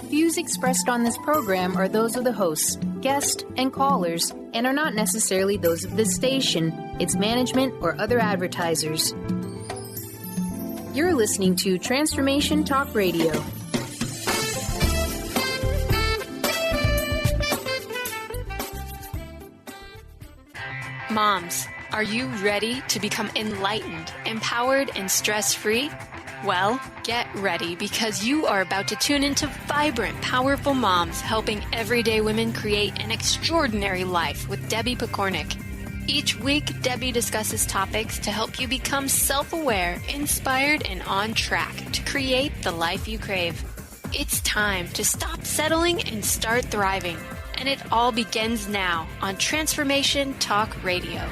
Views expressed on this program are those of the hosts, guests, and callers, and are not necessarily those of this station, its management, or other advertisers. You're listening to Transformation Talk Radio. Moms, are you ready to become enlightened, empowered, and stress-free? Well, get ready because you are about to tune into vibrant, powerful moms helping everyday women create an extraordinary life with Debbie Pokornik. Each week, Debbie discusses topics to help you become self-aware, inspired, and on track to create the life you crave. It's time to stop settling and start thriving. And it all begins now on Transformation Talk Radio.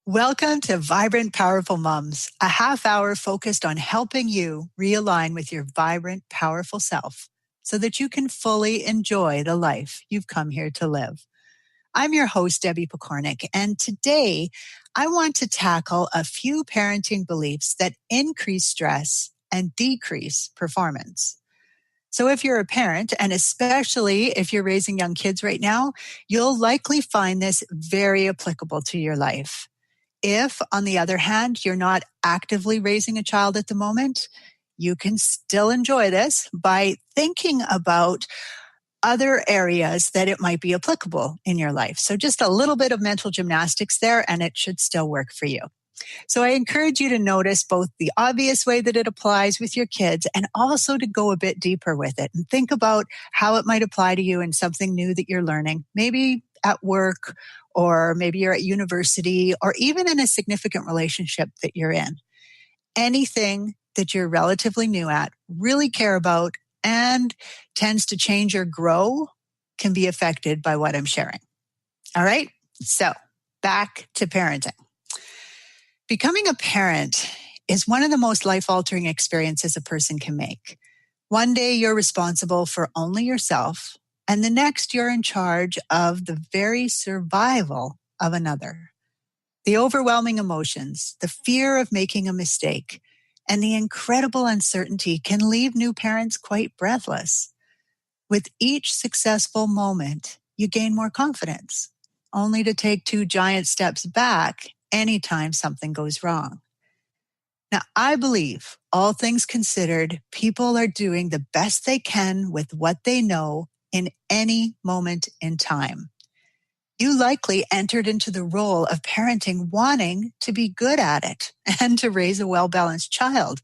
Welcome to Vibrant, Powerful Moms, a half hour focused on helping you realign with your vibrant, powerful self so that you can fully enjoy the life you've come here to live. I'm your host, Debbie Pokornik, and today I want to tackle a few parenting beliefs that increase stress and decrease performance. So if you're a parent, and especially if you're raising young kids right now, you'll likely find this very applicable to your life. If, on the other hand, you're not actively raising a child at the moment, you can still enjoy this by thinking about other areas that it might be applicable in your life. So just a little bit of mental gymnastics there, and it should still work for you. So I encourage you to notice both the obvious way that it applies with your kids and also to go a bit deeper with it and think about how it might apply to you in something new that you're learning, maybe at work, or maybe you're at university, or even in a significant relationship that you're in. Anything that you're relatively new at, really care about, and tends to change or grow can be affected by what I'm sharing. All right? So back to parenting. Becoming a parent is one of the most life-altering experiences a person can make. One day you're responsible for only yourself, and the next you're in charge of the very survival of another. The overwhelming emotions, the fear of making a mistake, and the incredible uncertainty can leave new parents quite breathless. With each successful moment, you gain more confidence, only to take 2 giant steps back anytime something goes wrong. Now, I believe, all things considered, people are doing the best they can with what they know in any moment in time. You likely entered into the role of parenting wanting to be good at it and to raise a well-balanced child.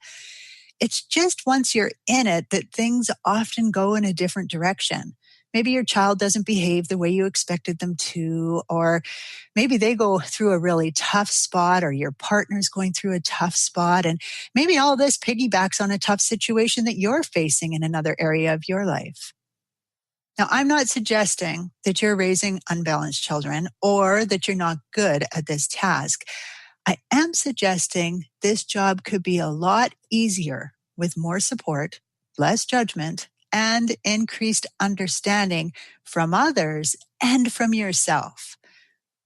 It's just once you're in it that things often go in a different direction. Maybe your child doesn't behave the way you expected them to, or maybe they go through a really tough spot, or your partner's going through a tough spot, and maybe all this piggybacks on a tough situation that you're facing in another area of your life. Now, I'm not suggesting that you're raising unbalanced children or that you're not good at this task. I am suggesting this job could be a lot easier with more support, less judgment, and increased understanding from others and from yourself.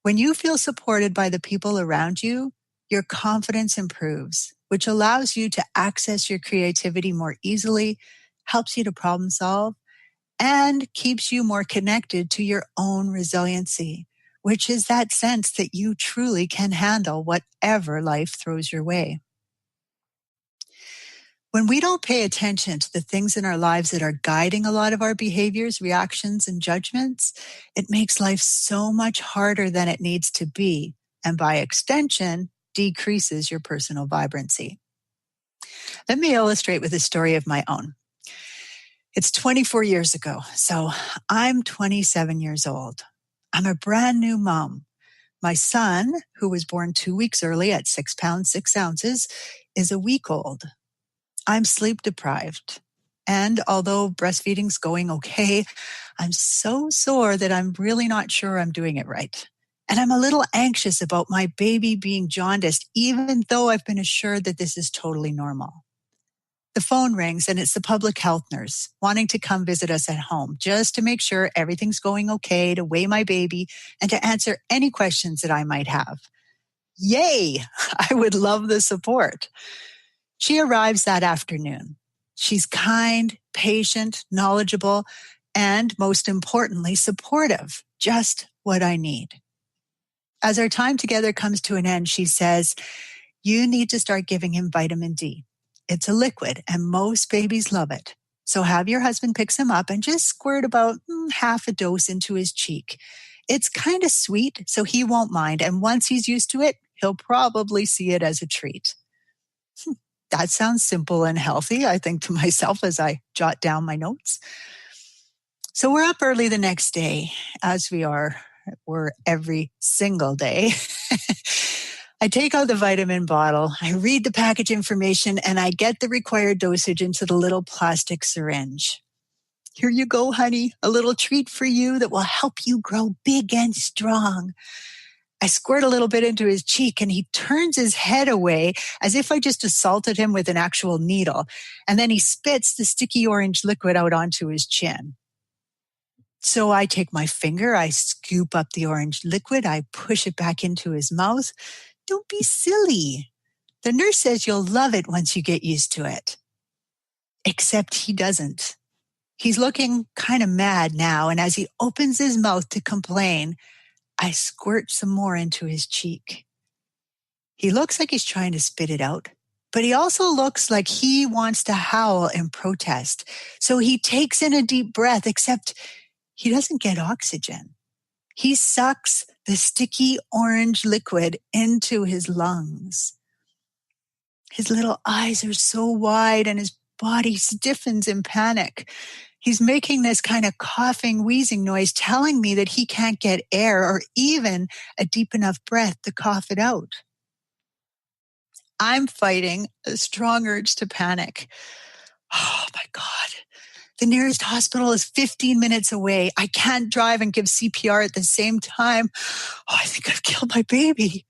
When you feel supported by the people around you, your confidence improves, which allows you to access your creativity more easily, helps you to problem solve, and keeps you more connected to your own resiliency, which is that sense that you truly can handle whatever life throws your way. When we don't pay attention to the things in our lives that are guiding a lot of our behaviors, reactions, and judgments, it makes life so much harder than it needs to be, and by extension, decreases your personal vibrancy. Let me illustrate with a story of my own. It's 24 years ago, so I'm 27 years old. I'm a brand new mom. My son, who was born 2 weeks early at 6 pounds, 6 ounces, is a week old. I'm sleep deprived. And although breastfeeding's going okay, I'm so sore that I'm really not sure I'm doing it right. And I'm a little anxious about my baby being jaundiced, even though I've been assured that this is totally normal. The phone rings and it's the public health nurse wanting to come visit us at home just to make sure everything's going okay, to weigh my baby, and to answer any questions that I might have. Yay! I would love the support. She arrives that afternoon. She's kind, patient, knowledgeable, and most importantly, supportive. Just what I need. As our time together comes to an end, she says, "You need to start giving him vitamin D. It's a liquid and most babies love it. So have your husband pick some up and just squirt about half a dose into his cheek. It's kind of sweet, so he won't mind. And once he's used to it, he'll probably see it as a treat." That sounds simple and healthy, I think to myself as I jot down my notes. So we're up early the next day, as we're every single day. I take out the vitamin bottle, I read the package information, and I get the required dosage into the little plastic syringe. "Here you go, honey, a little treat for you that will help you grow big and strong." I squirt a little bit into his cheek and he turns his head away as if I just assaulted him with an actual needle. And then he spits the sticky orange liquid out onto his chin. So I take my finger, I scoop up the orange liquid, I push it back into his mouth. "Don't be silly. The nurse says you'll love it once you get used to it." Except he doesn't. He's looking kind of mad now, and as he opens his mouth to complain, I squirt some more into his cheek. He looks like he's trying to spit it out, but he also looks like he wants to howl in protest. So he takes in a deep breath, except he doesn't get oxygen. He sucks the sticky orange liquid into his lungs. His little eyes are so wide and his body stiffens in panic. He's making this kind of coughing, wheezing noise, telling me that he can't get air or even a deep enough breath to cough it out. I'm fighting a strong urge to panic. Oh my God. The nearest hospital is 15 minutes away. I can't drive and give CPR at the same time. Oh, I think I've killed my baby.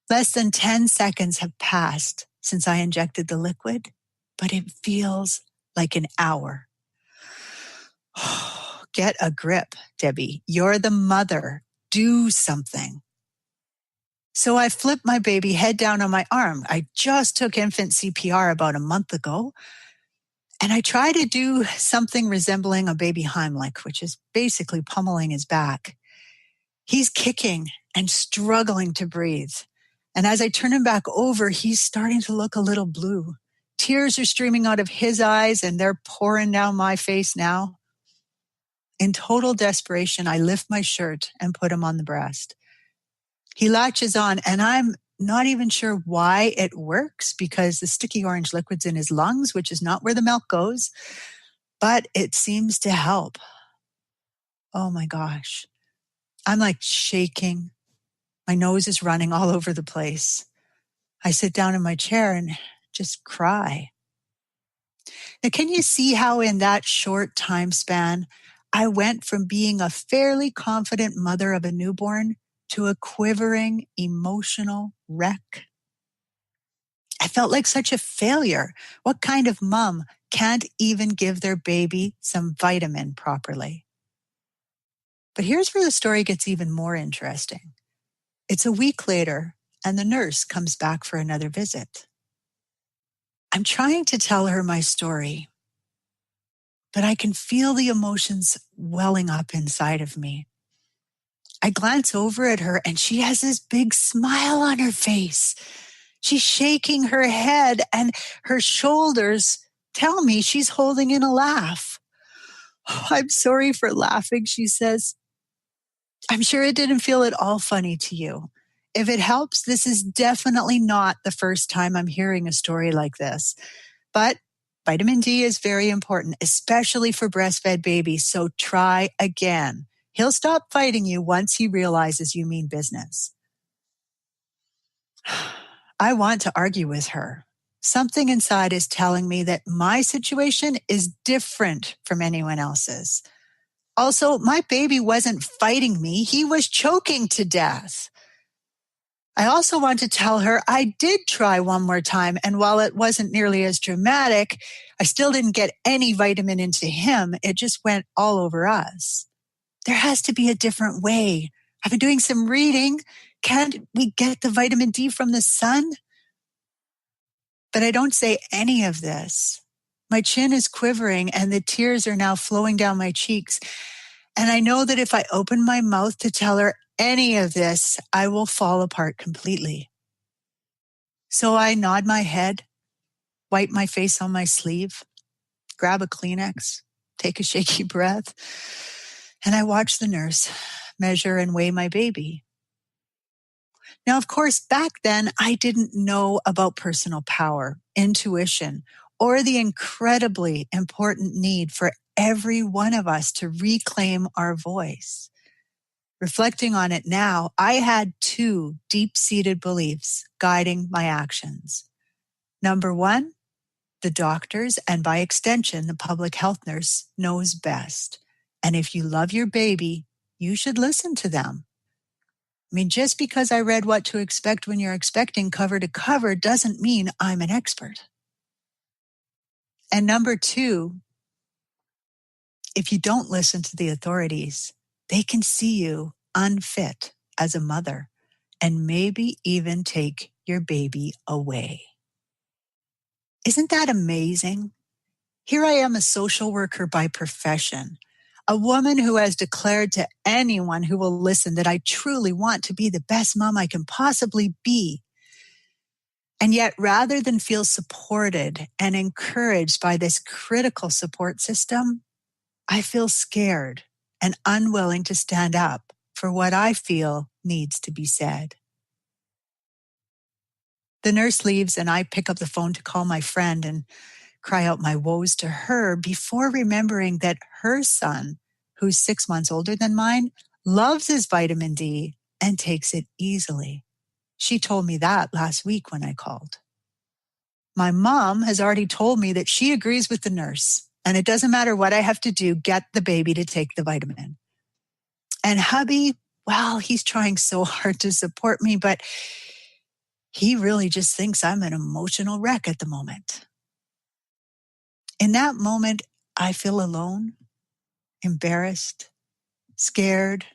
Less than 10 seconds have passed since I injected the liquid, but it feels like an hour. Get a grip, Debbie. You're the mother. Do something. So I flip my baby head down on my arm. I just took infant CPR about a month ago, and I try to do something resembling a baby Heimlich, which is basically pummeling his back. He's kicking and struggling to breathe. And as I turn him back over, he's starting to look a little blue. Tears are streaming out of his eyes, and they're pouring down my face now. In total desperation, I lift my shirt and put him on the breast. He latches on, and I'm not even sure why it works because the sticky orange liquid's in his lungs, which is not where the milk goes, but it seems to help. Oh my gosh. I'm like shaking. My nose is running all over the place. I sit down in my chair and just cry. Now, can you see how in that short time span, I went from being a fairly confident mother of a newborn to a quivering, emotional wreck? I felt like such a failure. What kind of mom can't even give their baby some vitamin properly? But here's where the story gets even more interesting. It's a week later, and the nurse comes back for another visit. I'm trying to tell her my story, but I can feel the emotions welling up inside of me. I glance over at her and she has this big smile on her face. She's shaking her head and her shoulders tell me she's holding in a laugh. "Oh, I'm sorry for laughing," she says. "I'm sure it didn't feel at all funny to you. If it helps, this is definitely not the first time I'm hearing a story like this. But vitamin D is very important, especially for breastfed babies, so try again. He'll stop fighting you once he realizes you mean business." I want to argue with her. Something inside is telling me that my situation is different from anyone else's. Also, my baby wasn't fighting me. He was choking to death. I also want to tell her I did try one more time, and while it wasn't nearly as dramatic, I still didn't get any vitamin into him. It just went all over us. There has to be a different way. I've been doing some reading. Can't we get the vitamin D from the sun? But I don't say any of this. My chin is quivering and the tears are now flowing down my cheeks. And I know that if I open my mouth to tell her any of this, I will fall apart completely. So I nod my head, wipe my face on my sleeve, grab a Kleenex, take a shaky breath, and I watch the nurse measure and weigh my baby. Now, of course, back then, I didn't know about personal power, intuition, or the incredibly important need for every one of us to reclaim our voice. Reflecting on it now, I had two deep-seated beliefs guiding my actions. Number one, the doctors, and by extension, the public health nurse, knows best. And if you love your baby, you should listen to them. I mean, just because I read What to Expect When You're Expecting cover to cover doesn't mean I'm an expert. And number two, if you don't listen to the authorities, they can see you unfit as a mother and maybe even take your baby away. Isn't that amazing? Here I am, a social worker by profession, a woman who has declared to anyone who will listen that I truly want to be the best mom I can possibly be. And yet, rather than feel supported and encouraged by this critical support system, I feel scared and unwilling to stand up for what I feel needs to be said. The nurse leaves and I pick up the phone to call my friend and cry out my woes to her before remembering that her son, who's 6 months older than mine, loves his vitamin D and takes it easily. She told me that last week when I called. My mom has already told me that she agrees with the nurse, and it doesn't matter what I have to do, get the baby to take the vitamin. And hubby, well, he's trying so hard to support me, but he really just thinks I'm an emotional wreck at the moment. In that moment, I feel alone, embarrassed, scared,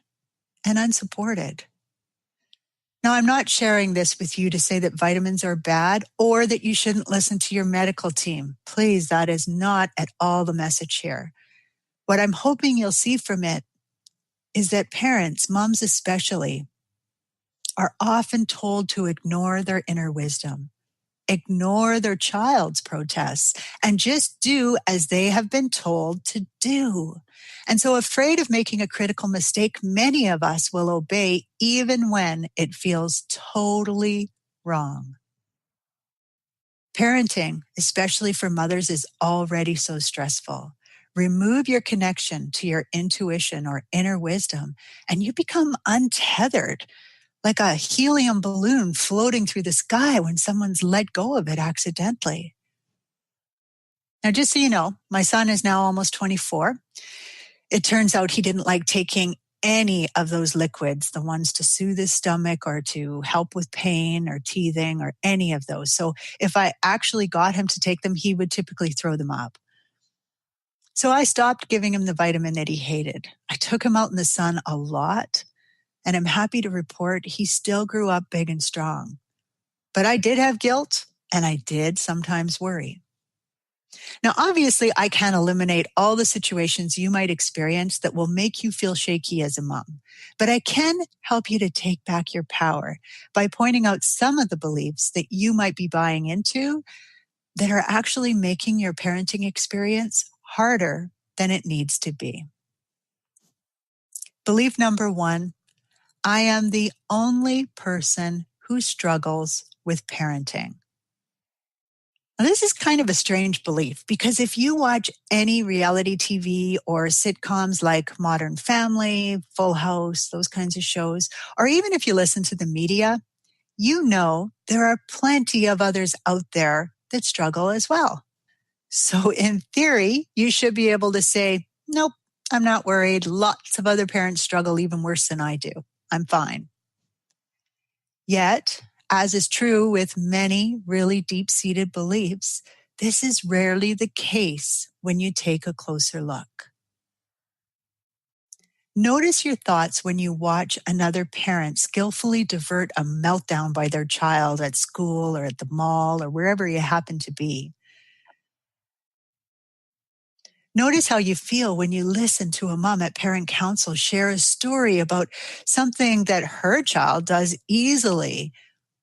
and unsupported. Now, I'm not sharing this with you to say that vitamins are bad or that you shouldn't listen to your medical team. Please, that is not at all the message here. What I'm hoping you'll see from it is that parents, moms especially, are often told to ignore their inner wisdom, ignore their child's protests, and just do as they have been told to do. And so, afraid of making a critical mistake, many of us will obey even when it feels totally wrong. Parenting, especially for mothers, is already so stressful. Remove your connection to your intuition or inner wisdom, and you become untethered, like a helium balloon floating through the sky when someone's let go of it accidentally. Now, just so you know, my son is now almost 24. It turns out he didn't like taking any of those liquids, the ones to soothe his stomach or to help with pain or teething or any of those. So if I actually got him to take them, he would typically throw them up. So I stopped giving him the vitamin that he hated. I took him out in the sun a lot, and I'm happy to report he still grew up big and strong. But I did have guilt, and I did sometimes worry. Now, obviously, I can't eliminate all the situations you might experience that will make you feel shaky as a mom, but I can help you to take back your power by pointing out some of the beliefs that you might be buying into that are actually making your parenting experience harder than it needs to be. Belief number one, I am the only person who struggles with parenting. Now, this is kind of a strange belief because if you watch any reality TV or sitcoms like Modern Family, Full House, those kinds of shows, or even if you listen to the media, you know there are plenty of others out there that struggle as well. So in theory, you should be able to say, nope, I'm not worried. Lots of other parents struggle even worse than I do. I'm fine. Yet, as is true with many really deep-seated beliefs, this is rarely the case when you take a closer look. Notice your thoughts when you watch another parent skillfully divert a meltdown by their child at school or at the mall or wherever you happen to be. Notice how you feel when you listen to a mom at parent council share a story about something that her child does easily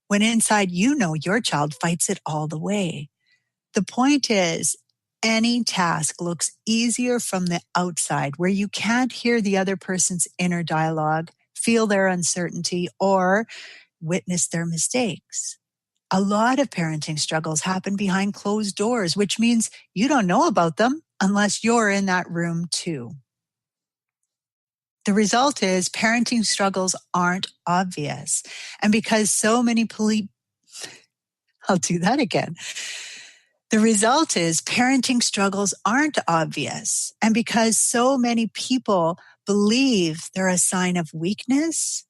when inside you know your child fights it all the way. The point is, any task looks easier from the outside where you can't hear the other person's inner dialogue, feel their uncertainty, or witness their mistakes. A lot of parenting struggles happen behind closed doors, which means you don't know about them unless you're in that room too. The result is parenting struggles aren't obvious. And because so many I'll do that again. The result is parenting struggles aren't obvious. And because so many people believe they're a sign of weakness,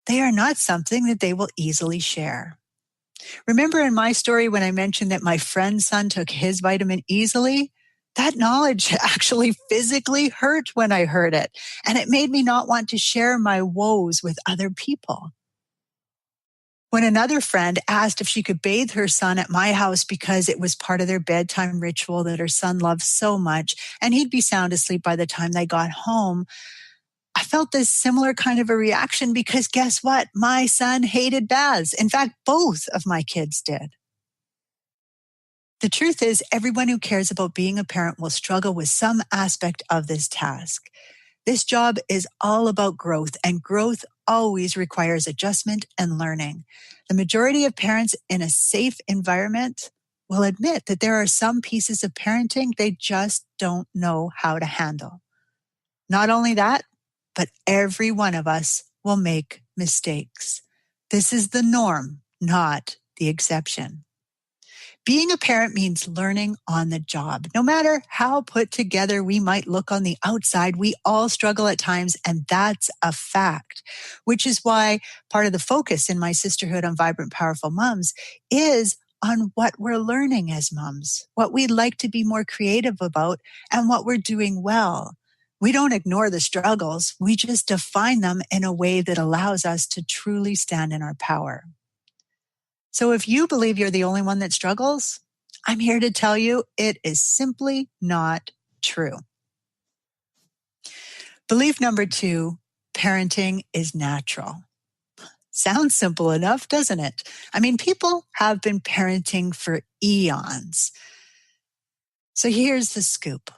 they are not something that they will easily share. Remember in my story when I mentioned that my friend's son took his vitamin easily? That knowledge actually physically hurt when I heard it, and it made me not want to share my woes with other people. When another friend asked if she could bathe her son at my house because it was part of their bedtime ritual that her son loved so much, and he'd be sound asleep by the time they got home, I felt this similar kind of a reaction because guess what? My son hated baths. In fact, both of my kids did. The truth is, everyone who cares about being a parent will struggle with some aspect of this task. This job is all about growth, and growth always requires adjustment and learning. The majority of parents in a safe environment will admit that there are some pieces of parenting they just don't know how to handle. Not only that, but every one of us will make mistakes. This is the norm, not the exception. Being a parent means learning on the job. No matter how put together we might look on the outside, we all struggle at times, and that's a fact, which is why part of the focus in my Sisterhood on Vibrant, Powerful Moms is on what we're learning as moms, what we'd like to be more creative about, and what we're doing well. We don't ignore the struggles. We just define them in a way that allows us to truly stand in our power. So if you believe you're the only one that struggles, I'm here to tell you it is simply not true. Belief number 2, parenting is natural. Sounds simple enough, doesn't it? I mean, people have been parenting for eons. So here's the scoop.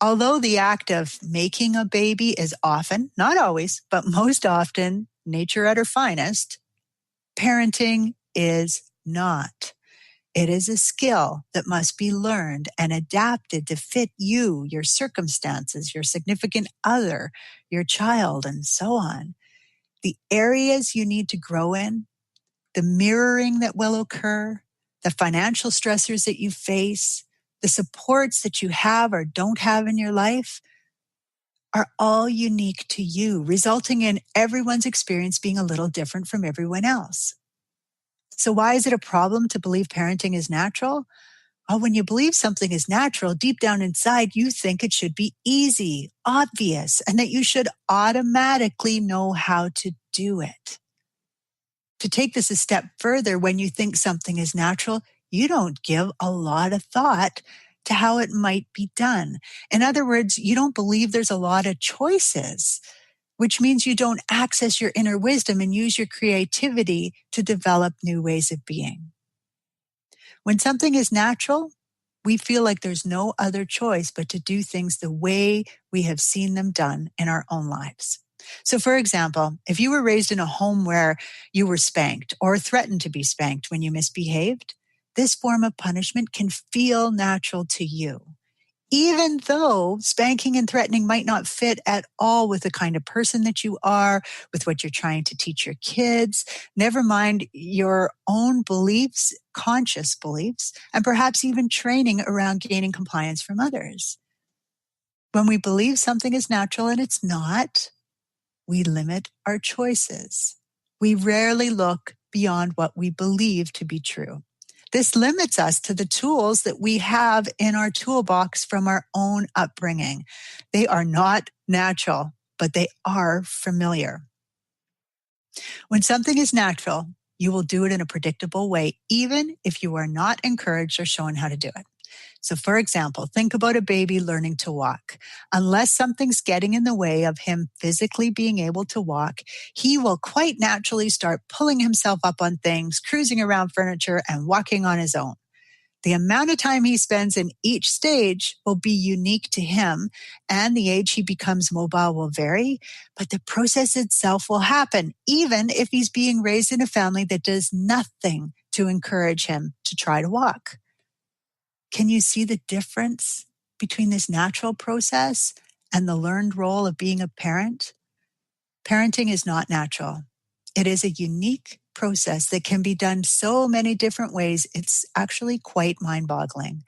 Although the act of making a baby is often, not always, but most often, nature at her finest, parenting is not. It is a skill that must be learned and adapted to fit you, your circumstances, your significant other, your child, and so on. The areas you need to grow in, the mirroring that will occur, the financial stressors that you face, the supports that you have or don't have in your life are all unique to you, resulting in everyone's experience being a little different from everyone else. So why is it a problem to believe parenting is natural? Well, when you believe something is natural, deep down inside, you think it should be easy, obvious, and that you should automatically know how to do it. To take this a step further, when you think something is natural, you don't give a lot of thought to how it might be done. In other words, you don't believe there's a lot of choices, which means you don't access your inner wisdom and use your creativity to develop new ways of being. When something is natural, we feel like there's no other choice but to do things the way we have seen them done in our own lives. So for example, if you were raised in a home where you were spanked or threatened to be spanked when you misbehaved, this form of punishment can feel natural to you, even though spanking and threatening might not fit at all with the kind of person that you are, with what you're trying to teach your kids, never mind your own beliefs, conscious beliefs, and perhaps even training around gaining compliance from others. When we believe something is natural and it's not, we limit our choices. We rarely look beyond what we believe to be true. This limits us to the tools that we have in our toolbox from our own upbringing. They are not natural. but they are familiar. When something is natural, you will do it in a predictable way, even if you are not encouraged or shown how to do it. So, for example, think about a baby learning to walk. Unless something's getting in the way of him physically being able to walk, he will quite naturally start pulling himself up on things, cruising around furniture, and walking on his own. The amount of time he spends in each stage will be unique to him, and the age he becomes mobile will vary, but the process itself will happen, even if he's being raised in a family that does nothing to encourage him to try to walk. Can you see the difference between this natural process and the learned role of being a parent? Parenting is not natural. It is a unique process that can be done so many different ways. It's actually quite mind-boggling.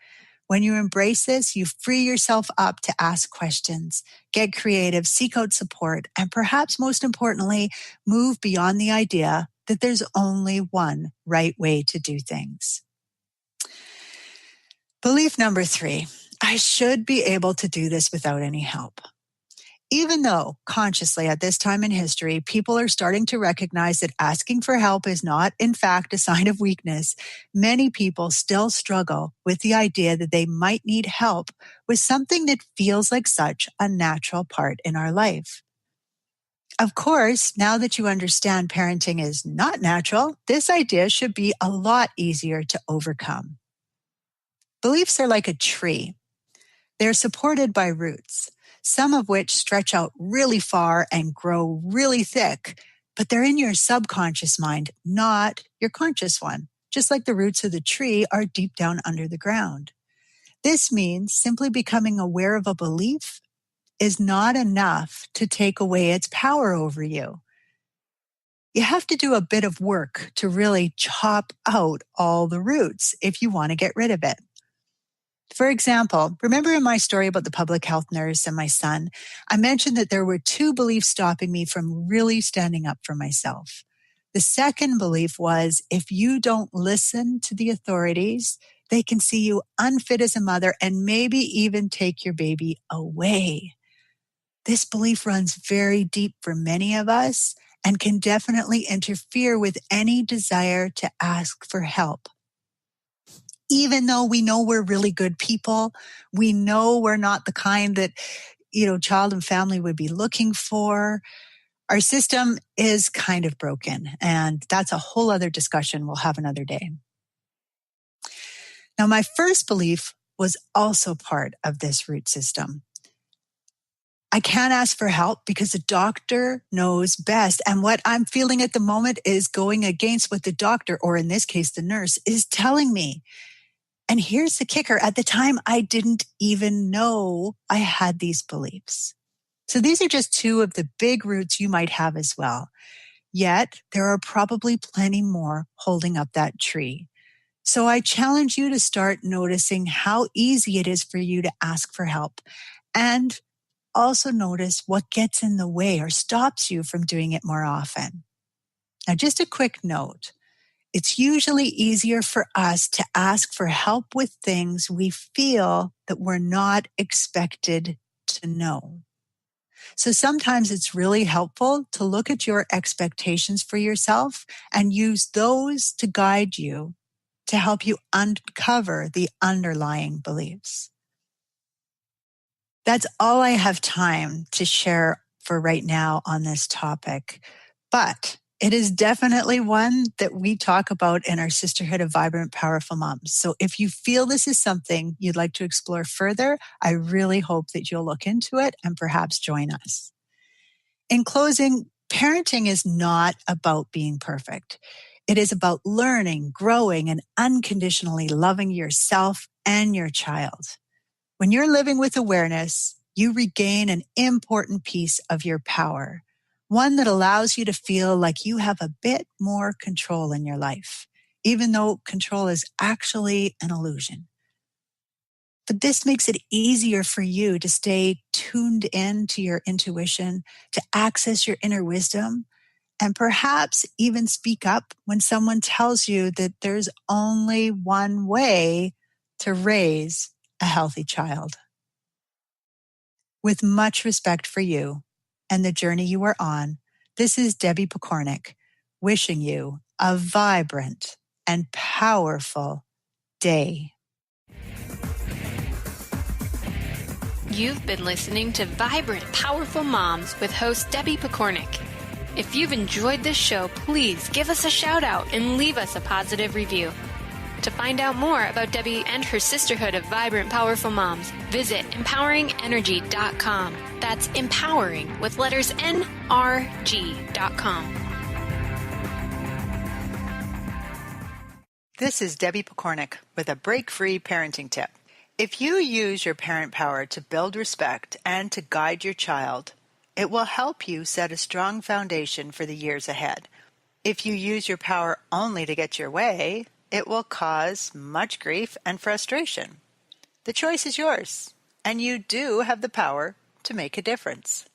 When you embrace this, you free yourself up to ask questions, get creative, seek out support, and perhaps most importantly, move beyond the idea that there's only one right way to do things. Belief number 3, I should be able to do this without any help. Even though consciously at this time in history, people are starting to recognize that asking for help is not, in fact, a sign of weakness, many people still struggle with the idea that they might need help with something that feels like such a natural part in our life. Of course, now that you understand parenting is not natural, this idea should be a lot easier to overcome. Beliefs are like a tree. They're supported by roots, some of which stretch out really far and grow really thick, but they're in your subconscious mind, not your conscious one, just like the roots of the tree are deep down under the ground. This means simply becoming aware of a belief is not enough to take away its power over you. You have to do a bit of work to really chop out all the roots if you want to get rid of it. For example, remember in my story about the public health nurse and my son, I mentioned that there were 2 beliefs stopping me from really standing up for myself. The second belief was if you don't listen to the authorities, they can see you unfit as a mother and maybe even take your baby away. This belief runs very deep for many of us and can definitely interfere with any desire to ask for help. Even though we know we're really good people, we know we're not the kind that, child and family would be looking for. Our system is kind of broken, and that's a whole other discussion we'll have another day. Now, my first belief was also part of this root system. I can't ask for help because the doctor knows best. And what I'm feeling at the moment is going against what the doctor, or in this case, the nurse, is telling me. And here's the kicker. At the time, I didn't even know I had these beliefs. So these are just 2 of the big roots you might have as well. Yet there are probably plenty more holding up that tree. So I challenge you to start noticing how easy it is for you to ask for help, and also notice what gets in the way or stops you from doing it more often. Now, just a quick note. It's usually easier for us to ask for help with things we feel that we're not expected to know. So sometimes it's really helpful to look at your expectations for yourself and use those to guide you to help you uncover the underlying beliefs. That's all I have time to share for right now on this topic, but it is definitely one that we talk about in our Sisterhood of Vibrant, Powerful Moms. So if you feel this is something you'd like to explore further, I really hope that you'll look into it and perhaps join us. In closing, parenting is not about being perfect. It is about learning, growing, and unconditionally loving yourself and your child. When you're living with awareness, you regain an important piece of your power. One that allows you to feel like you have a bit more control in your life, even though control is actually an illusion. But this makes it easier for you to stay tuned in to your intuition, to access your inner wisdom, and perhaps even speak up when someone tells you that there's only one way to raise a healthy child. With much respect for you and the journey you are on. This is Debbie Pokornik, wishing you a vibrant and powerful day. You've been listening to Vibrant, Powerful Moms with host Debbie Pokornik. If you've enjoyed this show, please give us a shout out and leave us a positive review. To find out more about Debbie and her sisterhood of Vibrant, Powerful Moms, visit empoweringenergy.com. That's empowering with letters NRG.com. This is Debbie Pokornik with a break-free parenting tip. If you use your parent power to build respect and to guide your child, it will help you set a strong foundation for the years ahead. If you use your power only to get your way, it will cause much grief and frustration. The choice is yours, and you do have the power to make a difference.